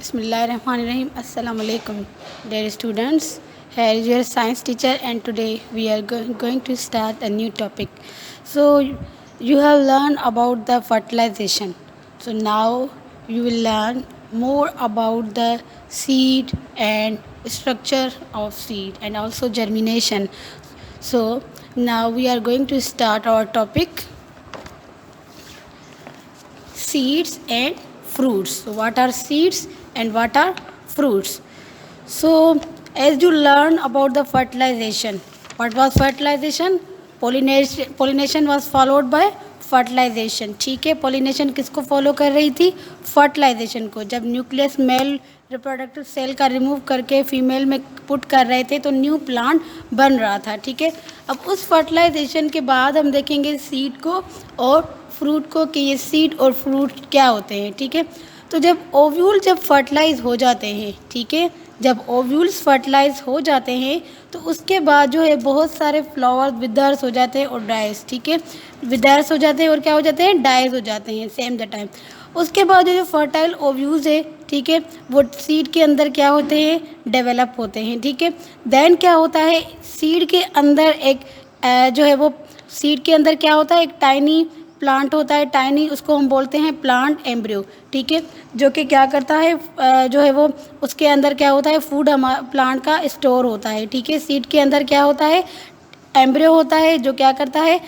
Bismillahirrahmanirrahim. Assalamu alaikum, dear students. Here is your science teacher, and today we are going to start a new topic. So, you have learned about the fertilization. So, now you will learn more about the seed and structure of seed and also germination. So, now we are going to start our topic, seeds and fruits. So, what are seeds and what are fruits? So, as you learn about the fertilization, what was fertilization? Pollination was followed by fertilisation. ठीक है, pollination किसको follow कर रही थी? Fertilisation को. जब nucleus male reproductive cell का remove करके फीमेल में पुट कर रहे थे तो न्यू प्लांट बन रहा था. ठीक है, अब उस फर्टिलाइजेशन के बाद हम देखेंगे सीड को और फ्रूट को कि ये सीड और फ्रूट क्या होते हैं. ठीक है, तो जब ओव्यूल फर्टिलाइज हो जाते हैं, ठीक है, जब ओव्यूल्स फर्टिलाइज हो जाते हैं तो उसके बाद जो है बहुत सारे फ्लावर्स विदर्स हो जाते हैं और डाइज. ठीक है, विदर्स हो जाते हैं और क्या हो जाते हैं? डाइज हो जाते हैं सेम द टाइम. उसके बाद जो फर्टाइल ओव्यूल्स है, ठीक है, वो सीड के अंदर क्या होते हैं? डेवलप होते हैं. ठीक है, देन क्या होता है? सीड के अंदर एक जो है वो सीड के अंदर क्या होता है? एक टाइनी प्लांट होता है. टाइनी, उसको हम बोलते हैं प्लांट एम्ब्रियो. ठीक है, जो कि क्या करता है जो है वो उसके अंदर क्या होता है? फूड प्लांट का स्टोर होता है. ठीक है, सीड के अंदर क्या होता है? एम्ब्रियो होता है जो क्या करता है?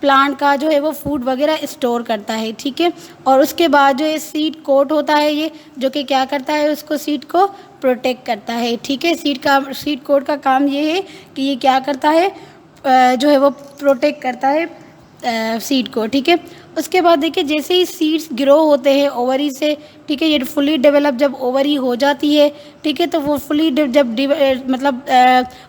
प्लांट का जो है वो फूड वगैरह स्टोर करता है. ठीक है, और उसके बाद जो है सीड कोट होता है ये, जो कि क्या करता है? उसको सीड को प्रोटेक्ट करता है. ठीक है, सीड कोट का काम ये है कि ये क्या करता है? जो है वो प्रोटेक्ट करता है सीड को. ठीक है, उसके बाद देखिए जैसे ही सीड्स ग्रो होते हैं ओवरी से, ठीक है, ये फुली डेवलप जब ओवरी हो जाती है, ठीक है, तो वो फुली जब मतलब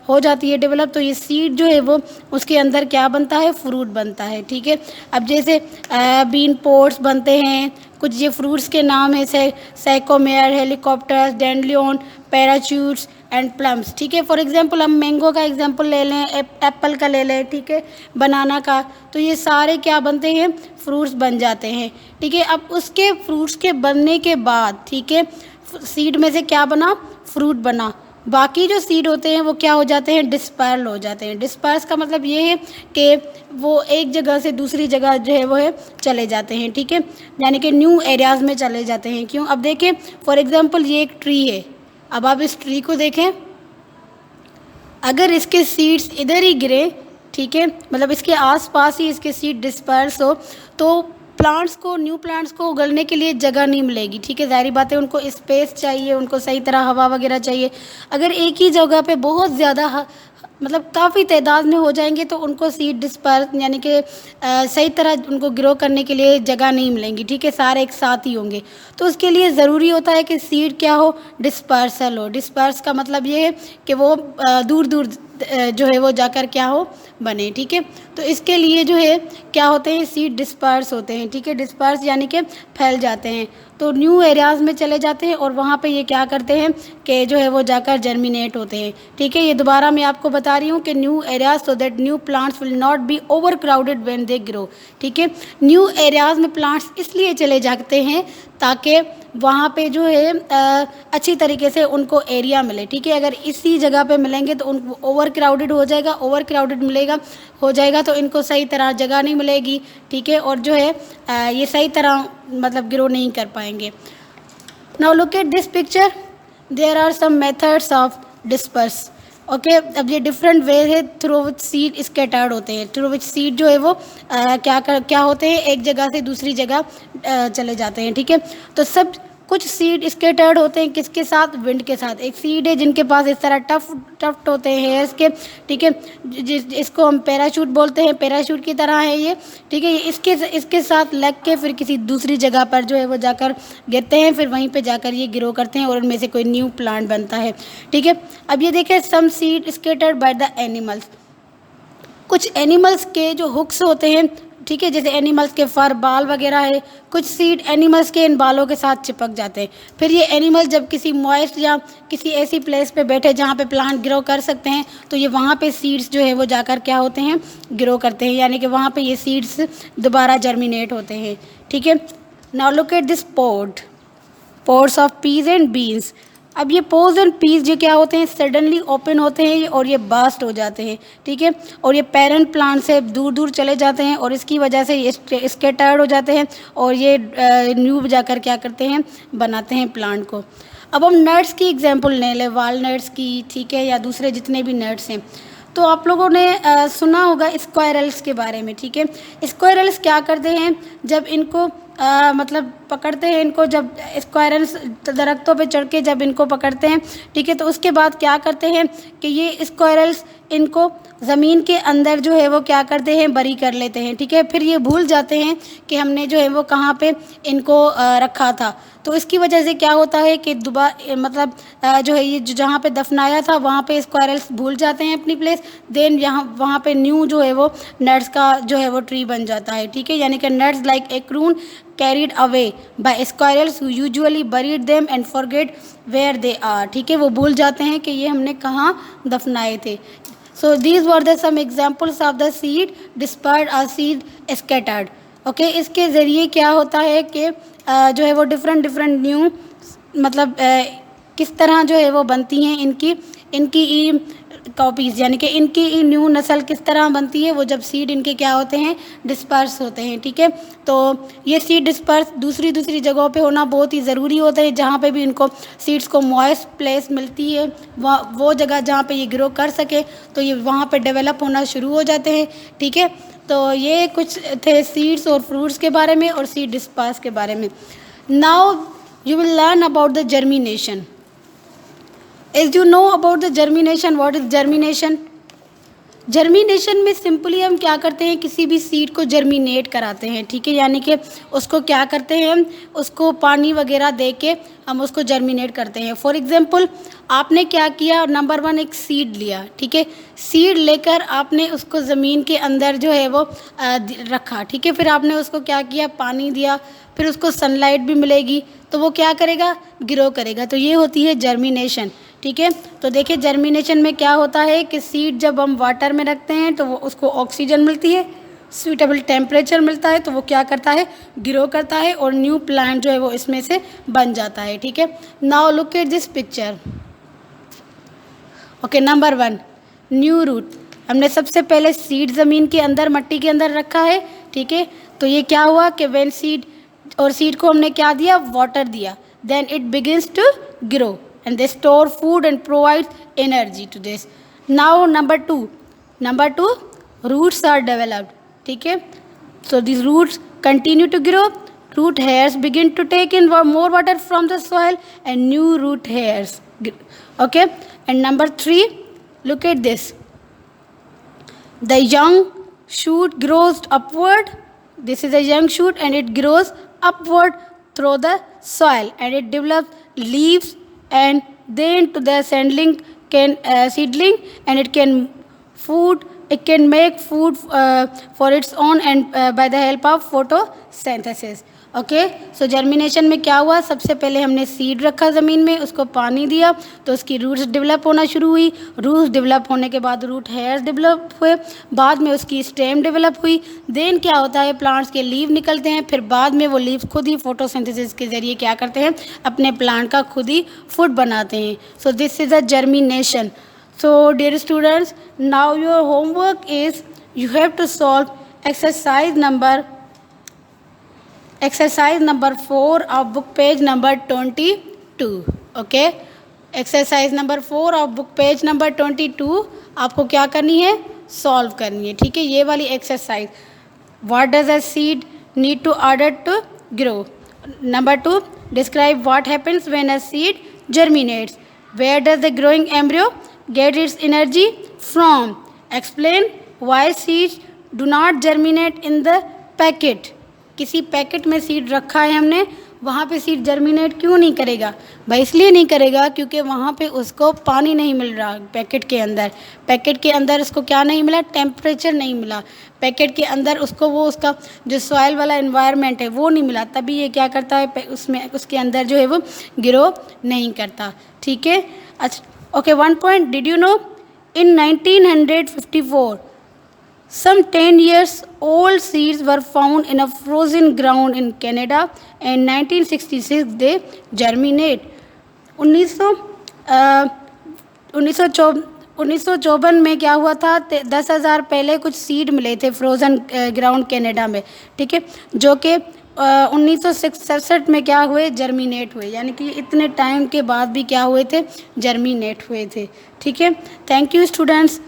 हो जाती है डेवलप, तो ये सीड जो है वो उसके अंदर क्या बनता है? फ्रूट बनता है. ठीक है, अब जैसे बीन पोड्स बनते हैं, कुछ ये फ्रूट्स के नाम है सैकोमेयर, हेलीकॉप्टर्स, डैंडलियन, पैराचूट्स एंड प्लम्स. ठीक है, फॉर एग्जांपल हम मैंगो का एग्जांपल ले लें, एप्पल का ले लें, ठीक है, बनाना का, तो ये सारे क्या बनते हैं? फ्रूट्स बन जाते हैं. ठीक है, अब उसके फ्रूट्स के बनने के बाद, ठीक है, सीड में से क्या बना? फ्रूट बना. बाकी जो सीड होते हैं वो क्या हो जाते हैं? डिस्पर्ल हो जाते हैं. डिस्पर्स का मतलब ये है कि वो एक जगह से दूसरी जगह जो है वो है चले जाते हैं. ठीक है, यानी कि न्यू एरियाज़ में चले जाते हैं. क्यों? अब देखें फॉर एग्जांपल ये एक ट्री है. अब आप इस ट्री को देखें, अगर इसके सीड्स इधर ही गिरे, ठीक है, मतलब इसके आसपास ही इसके सीड डिस्पर्स हो, तो प्लांट्स को, न्यू प्लांट्स को उगलने के लिए जगह नहीं मिलेगी. ठीक है, ज़ाहिर बात है, उनको स्पेस चाहिए, उनको सही तरह हवा वगैरह चाहिए. अगर एक ही जगह पे बहुत ज़्यादा मतलब काफ़ी तादाद में हो जाएंगे तो उनको सीड डिस्पर्स यानी कि सही तरह उनको ग्रो करने के लिए जगह नहीं मिलेंगी. ठीक है, सारे एक साथ ही होंगे, तो उसके लिए ज़रूरी होता है कि सीड क्या हो? डिस्पर्सल हो. डिस्पर्स का मतलब ये है कि वो दूर दूर जो है वो जाकर क्या हो? बने. ठीक है, तो इसके लिए जो है क्या होते हैं? सीड डिस्पर्स होते हैं. ठीक है, डिस्पर्स यानी कि फैल जाते हैं, तो न्यू एरियाज़ में चले जाते हैं और वहाँ पे ये क्या करते हैं कि जो है वो जाकर जर्मिनेट होते हैं. ठीक है, ये दोबारा मैं आपको बता रही हूँ कि new areas so that new plants will not be over crowded when they grow. ठीक है, न्यू एरियाज़ में प्लांट्स इसलिए चले जाते हैं ताकि वहाँ पे जो है अच्छी तरीके से उनको एरिया मिले. ठीक है, अगर इसी जगह पे मिलेंगे तो उनको ओवर क्राउडेड हो जाएगा, ओवर क्राउडेड हो जाएगा तो इनको सही तरह जगह नहीं मिलेगी. ठीक है, और जो है ये सही तरह मतलब ग्रो नहीं कर पाएंगे. Now look at this picture, there are some methods of disperse. Okay, अब ये डिफरेंट वे है थ्रू विच सीड स्कैटर्ड होते हैं, थ्रू विच सीड जो है वो क्या होते हैं? एक जगह से दूसरी जगह चले जाते हैं. ठीक है, तो सब कुछ सीड स्कैटर्ड होते हैं किसके साथ? विंड के साथ. एक सीड है जिनके पास इस तरह टफ्ट होते हैं हेयर्स के. ठीक है, इसको हम पैराशूट बोलते हैं, पैराशूट की तरह है ये. ठीक है, इसके साथ लग के फिर किसी दूसरी जगह पर जो है वो जाकर गिरते हैं, फिर वहीं पे जाकर ये ग्रो करते हैं और उनमें से कोई न्यू प्लांट बनता है. ठीक है, अब ये देखें some seed scattered by the animals. कुछ एनिमल्स के जो हुक्स होते हैं, ठीक है, जैसे एनिमल्स के फर, बाल वगैरह है, कुछ सीड एनिमल्स के इन बालों के साथ चिपक जाते हैं. फिर ये एनिमल जब किसी मॉइस्ट या किसी ऐसी प्लेस पे बैठे जहाँ पे प्लांट ग्रो कर सकते हैं तो ये वहाँ पे सीड्स जो है वो जाकर क्या होते हैं? ग्रो करते हैं, यानी कि वहाँ पे ये सीड्स दोबारा जर्मिनेट होते हैं. ठीक है, now look at this pod. Pods of peas and beans. अब ये पोज एंड पीस ये क्या होते हैं, सडनली ओपन होते हैं और ये बर्स्ट हो जाते हैं, ठीक है, और ये पेरेंट प्लांट से दूर दूर चले जाते हैं और इसकी वजह से ये स्कैटर्ड हो जाते हैं और ये न्यू जाकर क्या करते हैं, बनाते हैं प्लांट को। अब हम नट्स की एग्जांपल ले लें, वालनट्स की, ठीक है, या दूसरे जितने भी नट्स हैं। तो आप लोगों ने सुना होगा स्क्वायरल्स के बारे में, ठीक है। स्क्वायरल्स क्या करते हैं, जब इनको मतलब पकड़ते हैं इनको, जब स्क्वायरल्स दरख्तों पे चढ़ के जब इनको पकड़ते हैं, ठीक है, तो उसके बाद क्या करते हैं कि ये स्क्वायरल्स इनको ज़मीन के अंदर जो है वो क्या करते हैं, बरी कर लेते हैं, ठीक है। फिर ये भूल जाते हैं कि हमने जो है वो कहाँ पे इनको रखा था। तो इसकी वजह से क्या होता है कि दोबारा मतलब जो है ये जहाँ पे दफनाया था वहाँ पे स्क्वायरल्स भूल जाते हैं अपनी प्लेस, देन यहाँ वहाँ पे न्यू जो है वो नट्स का जो है वो ट्री बन जाता है, ठीक है। यानी कि nuts like a acorn carried away by squirrels who usually buried them and forget where they are, ठीक है, वो भूल जाते हैं कि ये हमने कहाँ दफनाए थे। So these were the some examples of the seed dispersed और सीड स्कैटर्ड। ओके, इसके ज़रिए क्या होता है कि जो है वो डिफरेंट न्यू मतलब किस तरह जो है वो बनती हैं इनकी कॉपीज़, यानी कि इनकी न्यू नस्ल किस तरह बनती है, वो जब सीड इनके क्या होते हैं, डिस्पर्स होते हैं, ठीक है। तो ये सीड डिस्पर्स दूसरी जगहों पे होना बहुत ही ज़रूरी होता है, जहाँ पे भी इनको सीड्स को मॉइस्ट प्लेस मिलती है, वो जगह जहाँ पे ये ग्रो कर सके, तो ये वहाँ पे डेवलप होना शुरू हो जाते हैं, ठीक है। तो ये कुछ थे सीड्स और फ्रूट्स के बारे में और सीड डिस्पर्स के बारे में। Now you will learn about the germination. As you know about the germination, what is germination? Germination में सिंपली हम क्या करते हैं, किसी भी सीड को जर्मिनेट कराते हैं, ठीक है, यानी कि उसको क्या करते हैं, हम उसको पानी वगैरह दे के हम उसको जर्मिनेट करते हैं। फॉर एग्जांपल आपने क्या किया, नंबर 1 एक सीड लिया, ठीक है, सीड लेकर आपने उसको ज़मीन के अंदर जो है वो रखा, ठीक है, फिर आपने उसको क्या किया, पानी दिया, फिर उसको सनलाइट भी मिलेगी तो वो क्या करेगा, ग्रो करेगा। तो ये होती है जर्मिनेशन, ठीक है। तो देखिए जर्मिनेशन में क्या होता है कि सीड जब हम वाटर में रखते हैं तो वो उसको ऑक्सीजन मिलती है, सूटेबल टेम्परेचर मिलता है, तो वो क्या करता है, ग्रो करता है और न्यू प्लांट जो है वो इसमें से बन जाता है, ठीक है। Now look at this picture. Okay, number 1 new root. हमने सबसे पहले सीड ज़मीन के अंदर मट्टी के अंदर रखा है, ठीक है। तो ये क्या हुआ कि व्हेन सीड को हमने क्या दिया, वाटर दिया, then it begins to grow and they store food and provide energy to this. Now number 2 roots are developed, ठीक है। So these roots continue to grow, root hairs begin to take in more water from the soil and new root hairs, okay. And number 3, look at this, the young shoot grows upward. This is a young shoot and it grows upward through the soil and it develops leaves and then to the seedling and it can make food for its own and by the help of photosynthesis. Okay, so germination में क्या हुआ, सबसे पहले हमने seed रखा ज़मीन में, उसको पानी दिया तो उसकी रूट्स डेवलप होना शुरू हुई, रूट्स डेवलप होने के बाद रूट हेयर्स डेवलप हुए, बाद में उसकी स्टेम डेवलप हुई, देन क्या होता है, प्लांट्स के लीव निकलते हैं, फिर बाद में वो लीव्स खुद ही फोटोसिंथेसिस के ज़रिए क्या करते हैं, अपने प्लांट का खुद ही फूड बनाते हैं। So this is a germination. So dear students, now your homework is you have to solve exercise number 4 of book page number 22. Okay, exercise number 4 of book page number 22 आपको क्या करनी है, solve करनी है, ठीक है। ये वाली exercise, what does a seed need to order to grow. Number 2, describe what happens when a seed germinates, where does the growing embryo get its energy from, explain why seeds do not germinate in the packet. किसी packet में seed रखा है हमने, वहाँ पे seed germinate क्यों नहीं करेगा, भाई इसलिए नहीं करेगा क्योंकि वहाँ पे उसको पानी नहीं मिल रहा, पैकेट के अंदर उसको क्या नहीं मिला, टेम्परेचर नहीं मिला, पैकेट के अंदर उसको वो उसका जो सॉइल वाला एनवायरनमेंट है वो नहीं मिला, तभी ये क्या करता है, उसमें उसके अंदर जो है वो ग्रो नहीं करता, ठीक है। अच्छा, okay, 1 point, did you know in 1954 Some 10 years old seeds were found in a frozen ground in Canada and 1966 they germinate. 1954 में क्या हुआ था, 10,000 पहले कुछ सीड मिले थे फ्रोज़न ग्राउंड कनाडा में, ठीक है, जो कि 1967 में क्या हुए, जर्मिनेट हुए, यानी कि इतने टाइम के बाद भी क्या हुए थे, जर्मिनेट हुए थे, ठीक है। थैंक यू स्टूडेंट्स,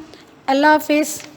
अल्लाह हाफिज़।